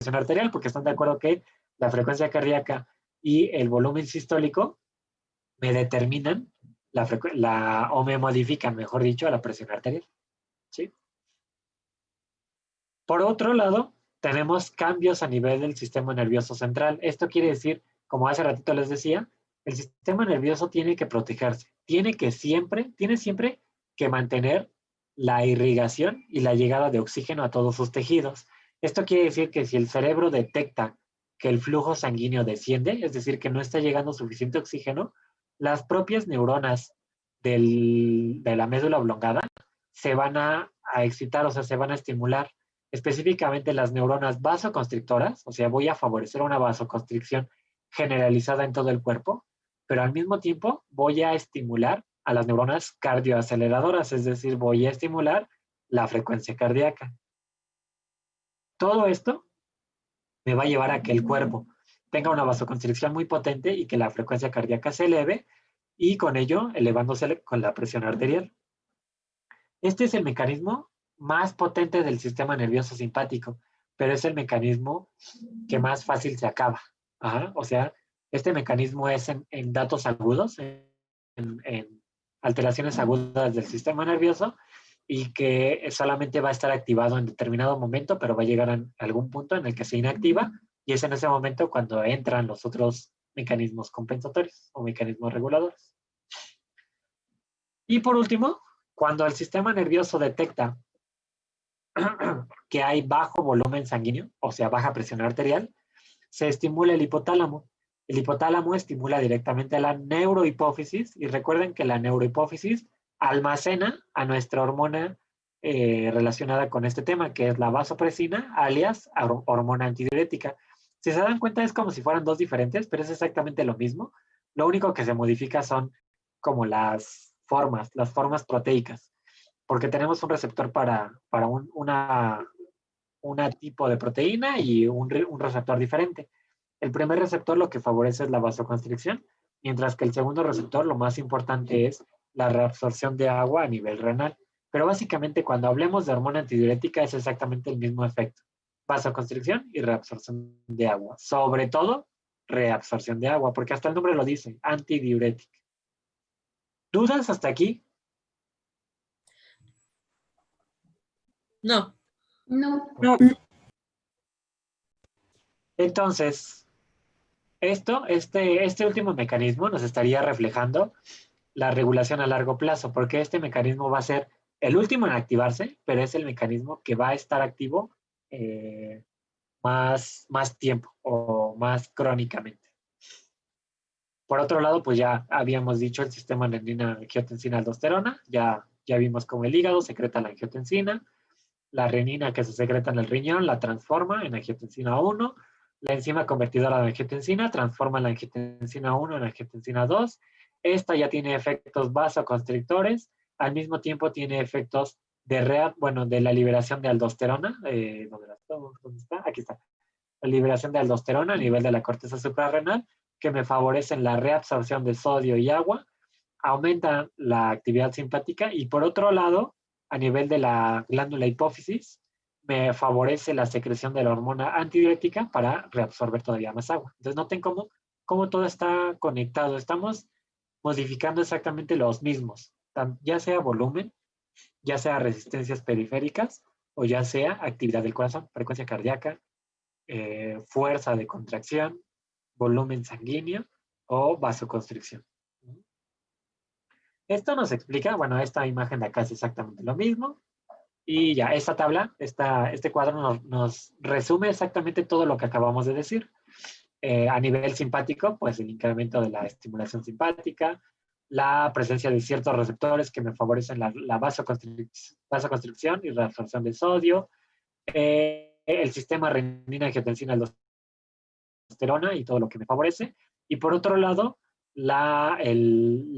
presión arterial, porque están de acuerdo que la frecuencia cardíaca y el volumen sistólico me determinan o me modifican, mejor dicho, a la presión arterial. ¿Sí? Por otro lado, tenemos cambios a nivel del sistema nervioso central. Esto quiere decir, como hace ratito les decía, el sistema nervioso tiene que protegerse, tiene siempre que mantener la irrigación y la llegada de oxígeno a todos sus tejidos. Esto quiere decir que si el cerebro detecta que el flujo sanguíneo desciende, es decir, que no está llegando suficiente oxígeno, las propias neuronas de la médula oblongada se van a excitar, o sea, se van a estimular, específicamente las neuronas vasoconstrictoras, o sea, voy a favorecer una vasoconstricción generalizada en todo el cuerpo, pero al mismo tiempo voy a estimular a las neuronas cardioaceleradoras, es decir, voy a estimular la frecuencia cardíaca. Todo esto me va a llevar a que el cuerpo tenga una vasoconstricción muy potente y que la frecuencia cardíaca se eleve y con ello elevándose con la presión arterial. Este es el mecanismo más potente del sistema nervioso simpático, pero es el mecanismo que más fácil se acaba. Ajá, o sea, este mecanismo es en datos agudos, en alteraciones agudas del sistema nervioso y que solamente va a estar activado en determinado momento, pero va a llegar a algún punto en el que se inactiva y es en ese momento cuando entran los otros mecanismos compensatorios o mecanismos reguladores. Y por último, cuando el sistema nervioso detecta que hay bajo volumen sanguíneo, o sea, baja presión arterial, se estimula el hipotálamo. El hipotálamo estimula directamente a la neurohipófisis y recuerden que la neurohipófisis almacena a nuestra hormona relacionada con este tema, que es la vasopresina, alias hormona antidiurética. Si se dan cuenta es como si fueran dos diferentes, pero es exactamente lo mismo. Lo único que se modifica son como las formas proteicas, porque tenemos un receptor para una tipo de proteína y un receptor diferente. El primer receptor lo que favorece es la vasoconstricción, mientras que el segundo receptor lo más importante es la reabsorción de agua a nivel renal. Pero básicamente cuando hablemos de hormona antidiurética es exactamente el mismo efecto. Vasoconstricción y reabsorción de agua. Sobre todo, reabsorción de agua, porque hasta el nombre lo dice, antidiurética. ¿Dudas hasta aquí? No. No. Entonces, este último mecanismo nos estaría reflejando la regulación a largo plazo, porque este mecanismo va a ser el último en activarse, pero es el mecanismo que va a estar activo más tiempo o más crónicamente. Por otro lado, pues ya habíamos dicho el sistema renina-angiotensina-aldosterona, ya vimos cómo el hígado secreta la angiotensina, la renina que se secreta en el riñón la transforma en angiotensina 1, la enzima convertidora de angiotensina transforma la angiotensina 1 en angiotensina 2. Esta ya tiene efectos vasoconstrictores, al mismo tiempo tiene efectos de la liberación de aldosterona. ¿Dónde está? Aquí está. La liberación de aldosterona a nivel de la corteza suprarrenal, que me favorecen la reabsorción de sodio y agua, aumentan la actividad simpática y por otro lado, a nivel de la glándula hipófisis, me favorece la secreción de la hormona antidiurética para reabsorber todavía más agua. Entonces noten cómo todo está conectado. Estamos modificando exactamente los mismos, ya sea volumen, ya sea resistencias periféricas o ya sea actividad del corazón, frecuencia cardíaca, fuerza de contracción, volumen sanguíneo o vasoconstricción. Esto nos explica, bueno, esta imagen de acá es exactamente lo mismo. Y ya, esta tabla, este cuadro nos resume exactamente todo lo que acabamos de decir. A nivel simpático, pues el incremento de la estimulación simpática, la presencia de ciertos receptores que me favorecen la vasoconstricción y reabsorción de sodio, el sistema renina-angiotensina-aldosterona y todo lo que me favorece. Y por otro lado, la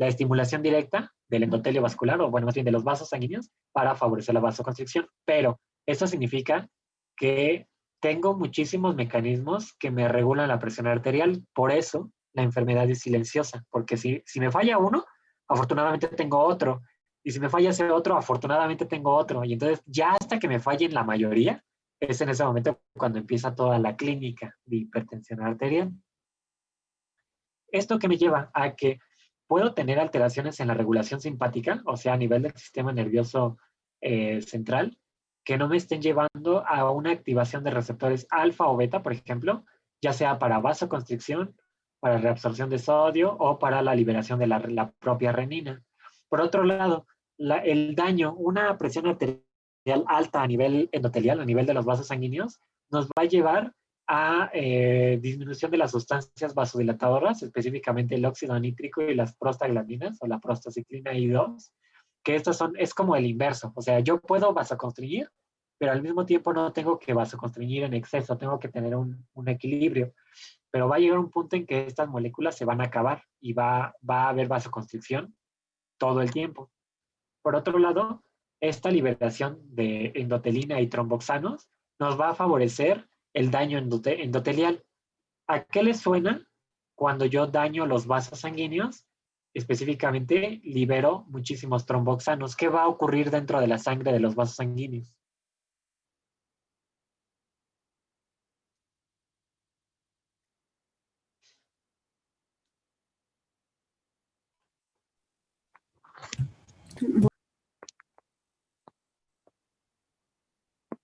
estimulación directa del endotelio vascular, o bueno, más bien de los vasos sanguíneos, para favorecer la vasoconstricción. Pero esto significa que tengo muchísimos mecanismos que me regulan la presión arterial. Por eso la enfermedad es silenciosa, porque si me falla uno, afortunadamente tengo otro. Y si me falla ese otro, afortunadamente tengo otro. Y entonces ya hasta que me fallen la mayoría, es en ese momento cuando empieza toda la clínica de hipertensión arterial. Esto que me lleva a que puedo tener alteraciones en la regulación simpática, o sea, a nivel del sistema nervioso central, que no me estén llevando a una activación de receptores alfa o beta, por ejemplo, ya sea para vasoconstricción, para reabsorción de sodio o para la liberación de la propia renina. Por otro lado, el daño, una presión arterial alta a nivel endotelial, a nivel de los vasos sanguíneos, nos va a llevar a disminución de las sustancias vasodilatadoras, específicamente el óxido nítrico y las prostaglandinas o la prostaciclina I2, que estas son, es como el inverso. O sea, yo puedo vasoconstringir, pero al mismo tiempo no tengo que vasoconstringir en exceso, tengo que tener un equilibrio. Pero va a llegar un punto en que estas moléculas se van a acabar y va a haber vasoconstricción todo el tiempo. Por otro lado, esta liberación de endotelina y tromboxanos nos va a favorecer el daño endotelial. ¿A qué les suena cuando yo daño los vasos sanguíneos? Específicamente, libero muchísimos tromboxanos. ¿Qué va a ocurrir dentro de la sangre de los vasos sanguíneos?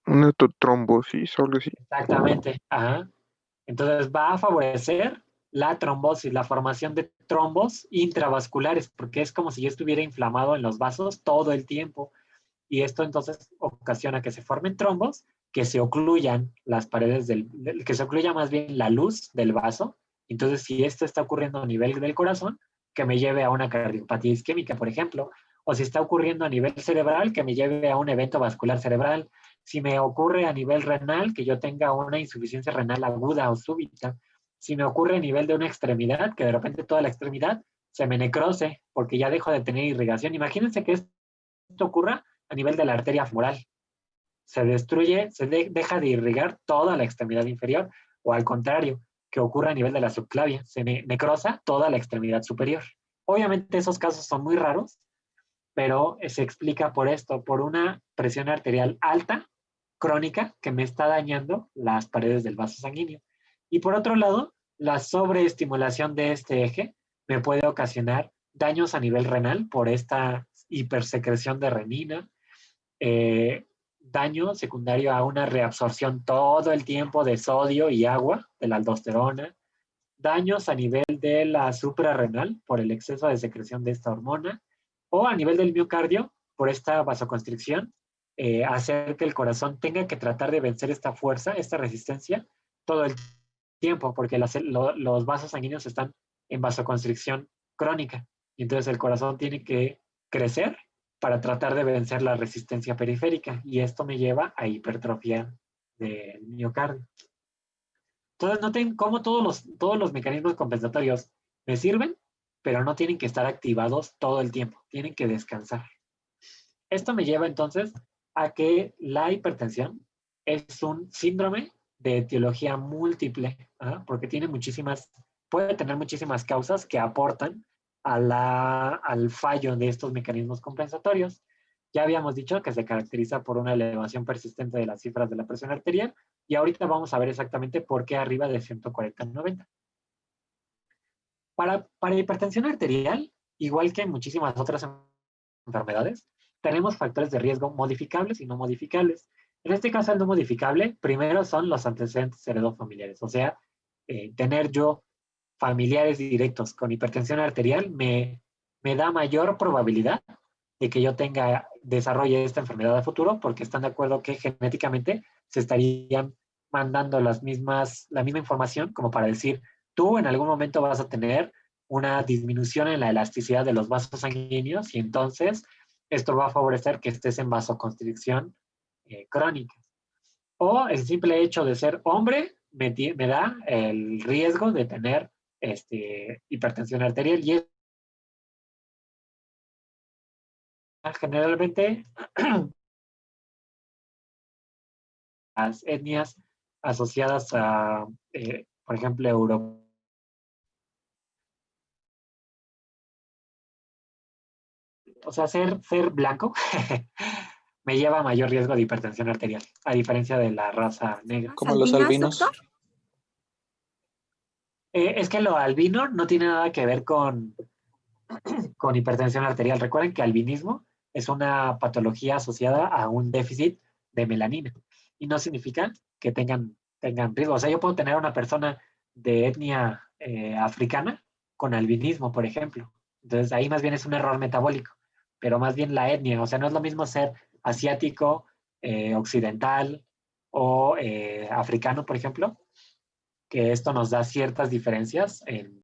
Una trombosis o algo así. Exactamente. Ajá. Entonces va a favorecer la trombosis, la formación de trombos intravasculares, porque es como si yo estuviera inflamado en los vasos todo el tiempo. Y esto entonces ocasiona que se formen trombos, que se ocluyan las paredes que se ocluya más bien la luz del vaso. Entonces, si esto está ocurriendo a nivel del corazón, que me lleve a una cardiopatía isquémica, por ejemplo, o si está ocurriendo a nivel cerebral, que me lleve a un evento vascular cerebral. Si me ocurre a nivel renal, que yo tenga una insuficiencia renal aguda o súbita. Si me ocurre a nivel de una extremidad, que de repente toda la extremidad se me necrose porque ya dejo de tener irrigación. Imagínense que esto ocurra a nivel de la arteria femoral. Se destruye, deja de irrigar toda la extremidad inferior, o al contrario, que ocurra a nivel de la subclavia, se necrosa toda la extremidad superior. Obviamente esos casos son muy raros, pero se explica por esto, por una presión arterial alta, crónica, que me está dañando las paredes del vaso sanguíneo. Y por otro lado, la sobreestimulación de este eje me puede ocasionar daños a nivel renal por esta hipersecreción de renina, daño secundario a una reabsorción todo el tiempo de sodio y agua, de la aldosterona, daños a nivel de la suprarrenal por el exceso de secreción de esta hormona, o a nivel del miocardio por esta vasoconstricción, hacer que el corazón tenga que tratar de vencer esta fuerza, esta resistencia, todo el tiempo, porque los vasos sanguíneos están en vasoconstricción crónica, y entonces el corazón tiene que crecer para tratar de vencer la resistencia periférica, y esto me lleva a hipertrofia del miocardio. Entonces noten cómo todos los mecanismos compensatorios me sirven, pero no tienen que estar activados todo el tiempo, tienen que descansar. Esto me lleva entonces a que la hipertensión es un síndrome de etiología múltiple, ¿ah? Porque puede tener muchísimas causas que aportan al fallo de estos mecanismos compensatorios. Ya habíamos dicho que se caracteriza por una elevación persistente de las cifras de la presión arterial, y ahorita vamos a ver exactamente por qué arriba de 140/90. Para hipertensión arterial, igual que en muchísimas otras enfermedades, tenemos factores de riesgo modificables y no modificables. En este caso, el no modificable, primero son los antecedentes heredofamiliares. O sea, tener yo familiares directos con hipertensión arterial me da mayor probabilidad de que yo desarrolle esta enfermedad a futuro, porque están de acuerdo que genéticamente se estarían mandando la misma información como para decir, tú en algún momento vas a tener una disminución en la elasticidad de los vasos sanguíneos, y entonces esto va a favorecer que estés en vasoconstricción crónica. O el simple hecho de ser hombre me da el riesgo de tener hipertensión arterial, y generalmente las etnias asociadas a, por ejemplo, Europa. O sea, ser blanco me lleva a mayor riesgo de hipertensión arterial, a diferencia de la raza negra. ¿Como los albinos? Doctor? Es que lo albino no tiene nada que ver con hipertensión arterial. Recuerden que albinismo es una patología asociada a un déficit de melanina y no significa que tengan riesgo. O sea, yo puedo tener a una persona de etnia africana con albinismo, por ejemplo. Entonces, ahí más bien es un error metabólico, pero más bien la etnia. O sea, no es lo mismo ser asiático, occidental o africano, por ejemplo, que esto nos da ciertas diferencias en